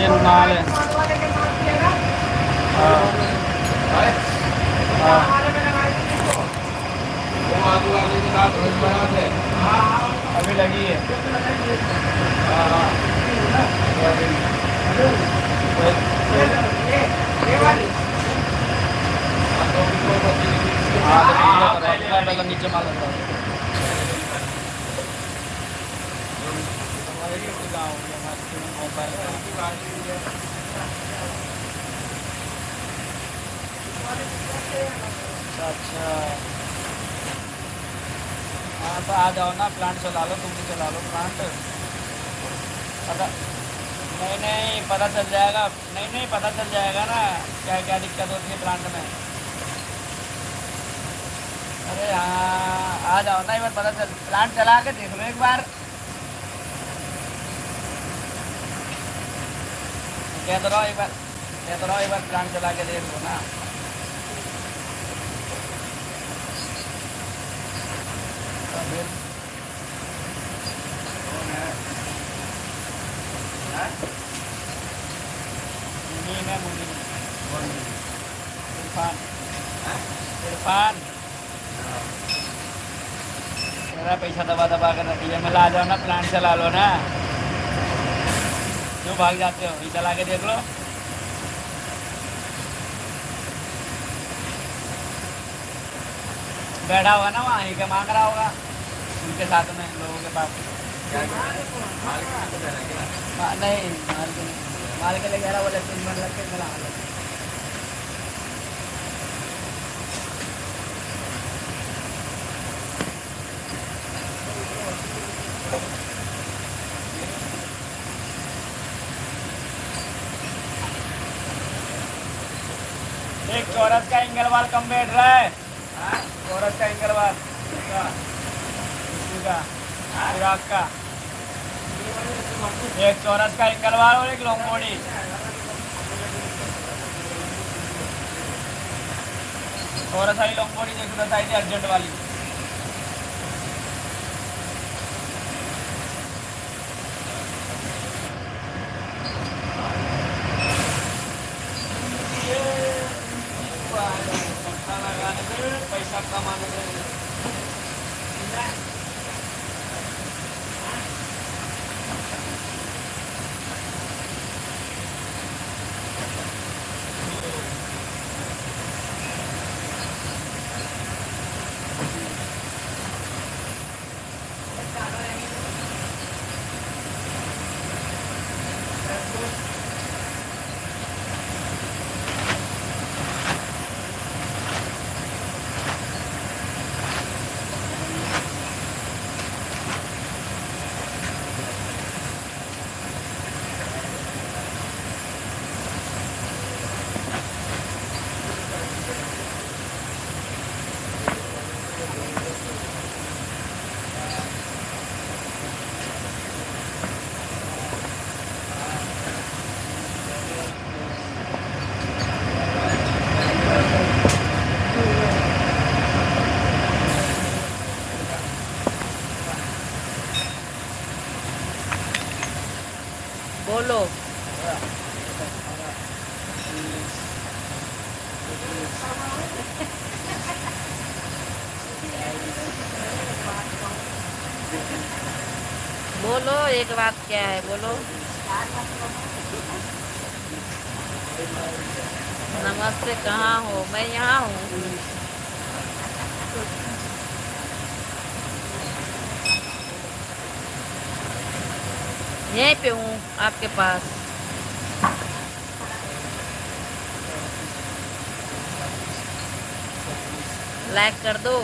ये रुमाल है। हाँ हाँ अभी लगी है। हाँ हाँ तो नीचे माल होता है। अच्छा हाँ तो आ जाओ ना, प्लांट चला लो, तुम भी चला लो प्लांट। पता नहीं नहीं पता चल जाएगा, नहीं नहीं पता चल जाएगा ना क्या क्या दिक्कत होती है प्लांट में। अरे हाँ आ जाओ ना, एक बार पता चल, प्लांट चला के देख लो एक बार। कह तो रहा हूँ एक बार, कह तो रहा हूँ एक बार प्लांट चला के देख लो ना। तो फिर मुनीम है, मुनीम इरफान, इरफान मेरा पैसा दबा दबा कर रखी है। मैं ला जाओ ना, प्लांट चला लो ना, क्यों भाग जाते हो, ये चला के देख लो। बैठा हुआ ना वहाँ, क्या मांग रहा होगा उनके साथ में लोगों के पास। नहीं माल के लिए कह रहा, बोले 3 मिनट लग के चला। एक चौरस का एंगल वाल कम बैठ रहा है, चौरस का एंगल वाल का फिराक का, एक चौरस का एंगल वाल और एक लॉन्ग बॉडी। चौरस वाली लॉन्ग बॉडी देखो बताई थी अर्जेंट वाली। पैसा कमाने के लिए बोलो। बोलो एक बात क्या है, बोलो। नमस्ते, कहाँ हो? मैं यहाँ हूँ। यहीं पे हूँ आपके पास। लाइक कर दो।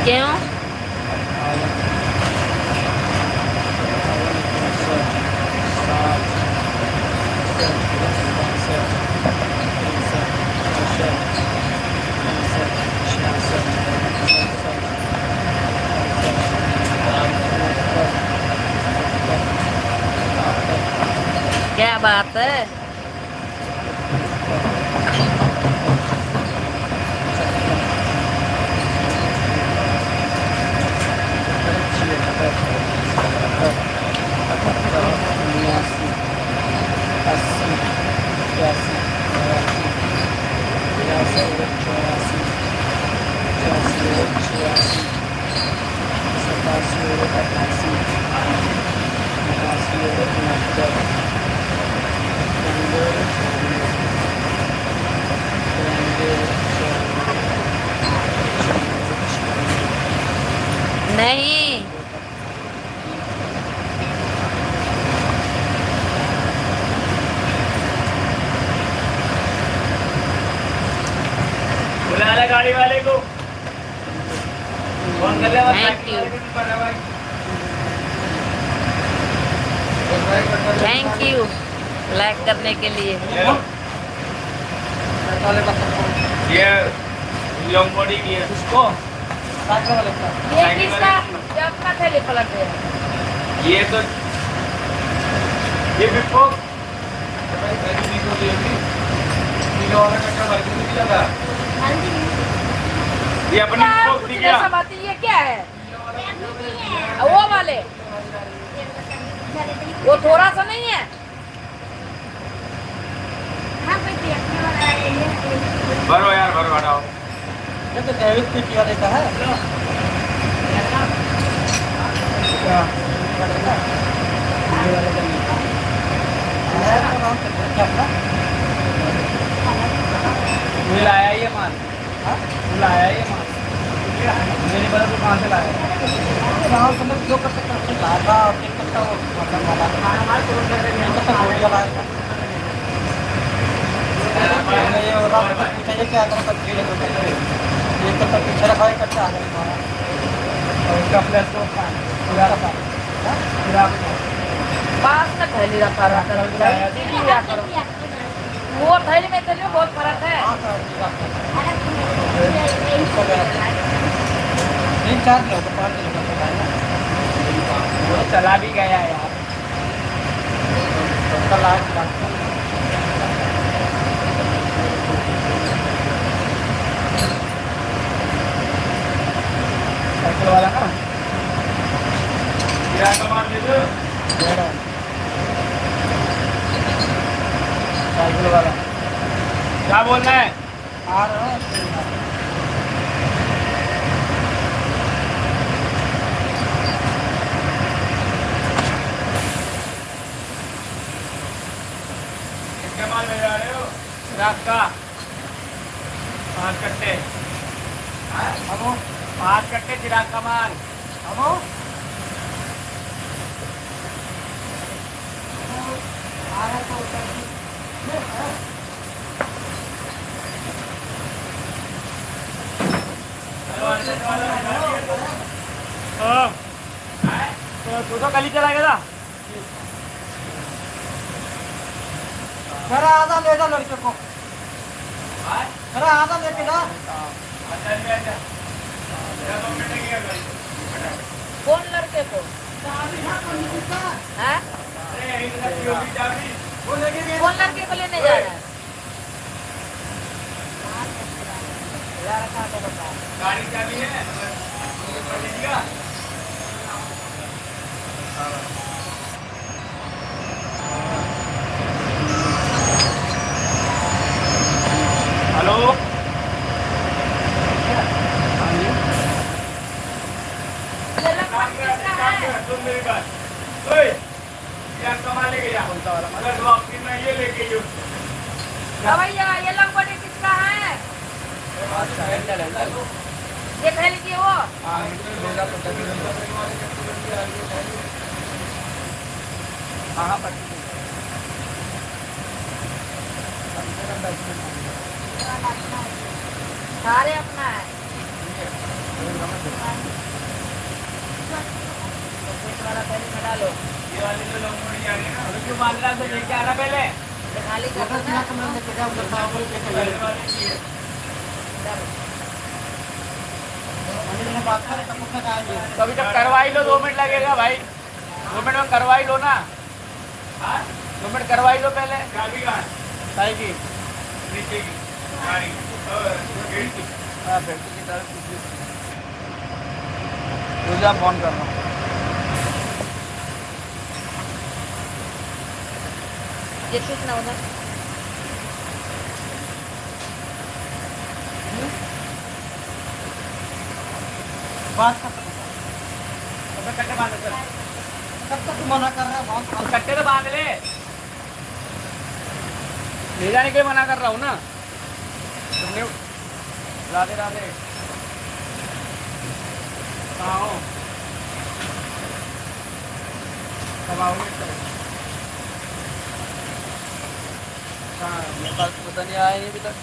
क्यों? क्या बात है? नहीं, बुला ले गाड़ी वाले को, फोन कर ले। Thank you. Thank you like करने के लिए। ये लॉन्ग बॉडी की है उसको। ये किसका? ये अपना थैली पलट दे। ये तो ये बिप्पो ये अपनी क्या बिप्पो कुछ दिख नहीं गया। समझती, ये क्या है? वो वाले, वो थोड़ा सा नहीं है? भरो यार, भरो, हटाओ। ये तो डेविड पीटी वाले का है। तू लाया ये माल? तू लाया ये माल? मेरी बता तू कहाँ से लाया? राहुल मतलब जो कर सकता है लाता और एक करता वो मतलब वाला एक करता गोल वाला है। ये और आप पूछा ये क्या करो सब खेले तो एक करता पीछे रखा है करता आगे हमारा और उसका प्लस को पूरा का पूरा पास में थैली रखा रहता है, लिया करो। वो थैली में चलिए, बहुत फर्क है। नहीं 4 किलो तो 5 किलो का है ना वो चला भी गया यार। उसका लास्ट साइकिल वाला ना क्या कमाल दे दो। साइकिल वाला क्या बोलना है? आ रहा है किसका माल ले जा रहे हो? रात का 5 कट्टे। हमो 5 कट्टे चिराग का माल। हमो आ रहा तो तू तो कल ही चला गया था। घर आधा ले जा लड़के को घर आधा लेके जा कौन लड़के को? हैं? कौन लड़के को लेने जा रहा है? गाड़ी चाबी है? हेलो, ये लगभग किसका है? सुन मेरी बात। ओए, क्या कमा लेके जा? अगर तू अपनी में ये लेके जो भैया, ये लंगोटी किसका है? ये थैली की वो? हाँ सारे अपना है। वाला थैली में डालो। ये वाली जो लोग मुड़ी जा रही है ना, क्यों बांद्रा से लेके आना पहले? ये खाली कर उधर दो सीधा ना। कमरा लेके जा उधर पावर के पहले चले वाली की है। डालो। मैंने बात करें तब तक आएंगे तो अभी तक करवा ही लो, 2 मिनट लगेगा भाई। 2 मिनट में करवा ही लो ना। पेमेंट करवाई लो पहले गाड़ी का साई की नीचे की गाड़ी और गेट की हाँ फैक्ट्री की तरफ तुझे फोन कर रहा हूँ ये कुछ ना होना बात कर तो कट्टे बांध ले कब तक मना कर रहा है बहुत तो कट्टे तो बांध ले ले जाने के लिए मना कर रहा हूँ ना तुमने राधे राधे कहाँ हो कब आओगे कहाँ मेरे पास पता नहीं आया नहीं अभी तक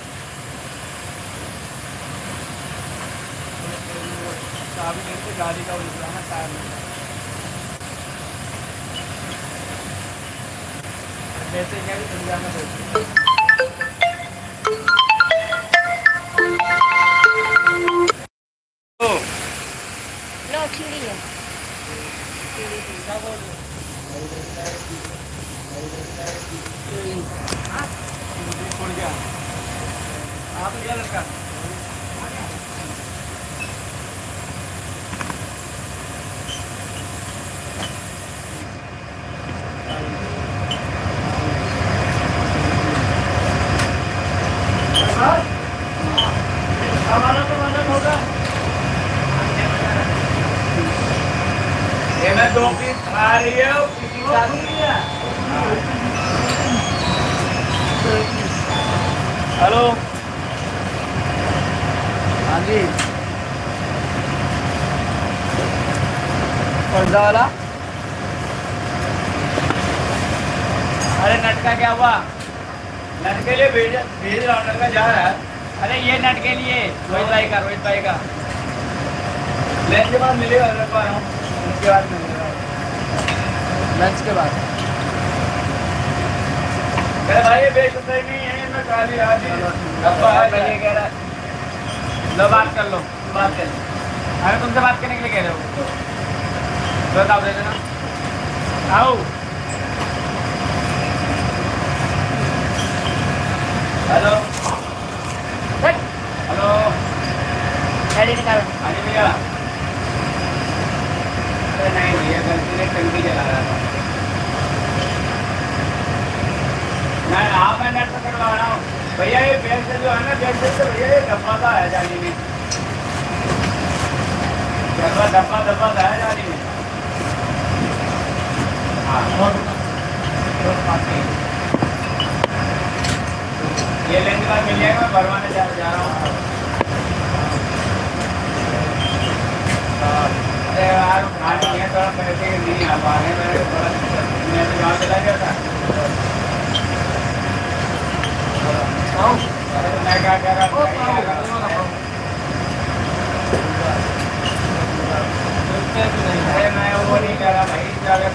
चाबी लेने से गाड़ी का वो निकला ना टायर में वैसे क्या भी दुनिया में नो चिड़ी है छोड़ गया आप क्या लड़का ये मैं 2 पीस खा रही हूँ किसी के साथ हेलो हाँ जी पर्दा वाला अरे नट का क्या हुआ नट के लिए भेज भेज रहा हूँ लड़का जा रहा है अरे ये नट के लिए रोहित भाई का लंच के बाद मिलेगा रखवा रहा हूँ उसके बाद मिलेगा लंच के बाद अरे भाई ये बेच ही नहीं है मैं खाली आज मैं ये कह रहा लो बात कर लो बात कर अरे तुमसे बात करने के लिए कह रहे हो बताओ दे देना आओ हेलो हेलो गाड़ी निकालो हाँ जी भैया अरे नहीं भैया गलती से टंकी चला रहा था नहीं हाँ मैं नेट से करवा रहा हूँ भैया ये बैग से जो है ना बैग से भैया ये डब्बा सा है जाली में डब्बा सा है जाली में हाँ ये लेने के बाद मिल जाएगा मैं भरवाने जा रहा हूँ अरे यार खाने में थोड़ा पैसे नहीं आ पा रहे मैं तो गाँव चला गया था मैं क्या कह रहा अरे मैं वो नहीं कह रहा भाई अरे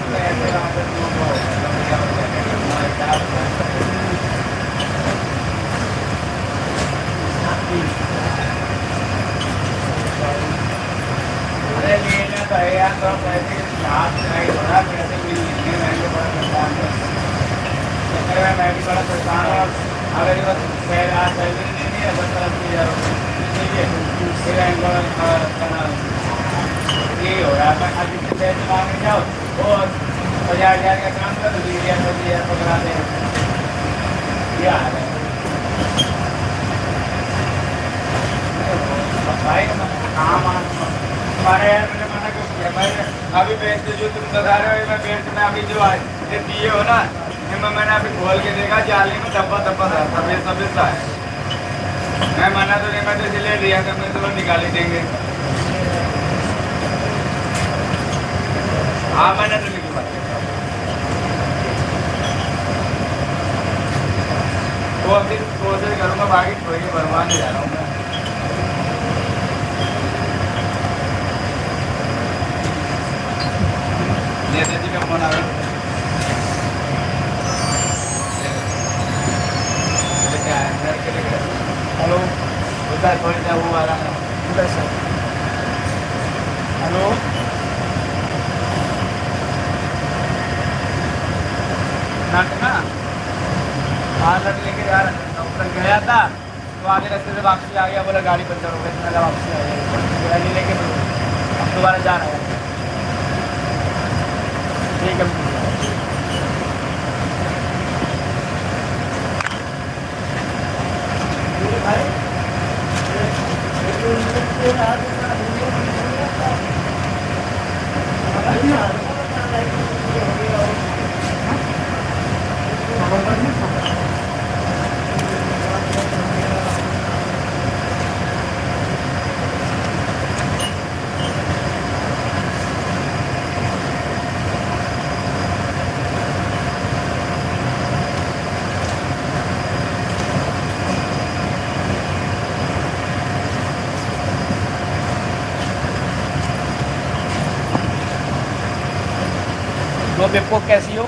लेना तो है यार तो पैसे साथ नहीं हो रहा पैसे भी नहीं महंगे बड़ा परेशान है मैं भी बड़ा परेशान हूँ अगर ये बस आज सैलरी नहीं है 10,000 फिर ये हो रहा है अभी पैसे मांगने जाओ वो 50,000 का काम करो 20,000 पकड़ा दे ये हाल है भाई काम हमारे यार मैंने मना क्यों किया मैं अभी बेच जो तुम बता रहे हो मैं बेच में अभी जो ये दिए हो ना मैंने अभी खोल के देखा जाली में डब्बा था सफेद सा है मैं मना तो नहीं मैं तो इसलिए लिया था मैं तो निकाल ही देंगे हाँ मैंने तो लिखी बात तो अभी कोशिश करूँगा बाकी कोई भरवाने जा रहा हूँ मैं जी का फोन आ रहा हेलो उधर थोड़ी देर वो आ रहा है उधर से हेलो नाटक ना लग लेके जा रहा था, गया था तो आगे रास्ते से वापसी आ गया, बोला गाड़ी पंचर हो गई, तो वापसी आ गया गाड़ी लेके, अब दोबारा जा रहा है। ठीक है। तो बेपो कैसी हो?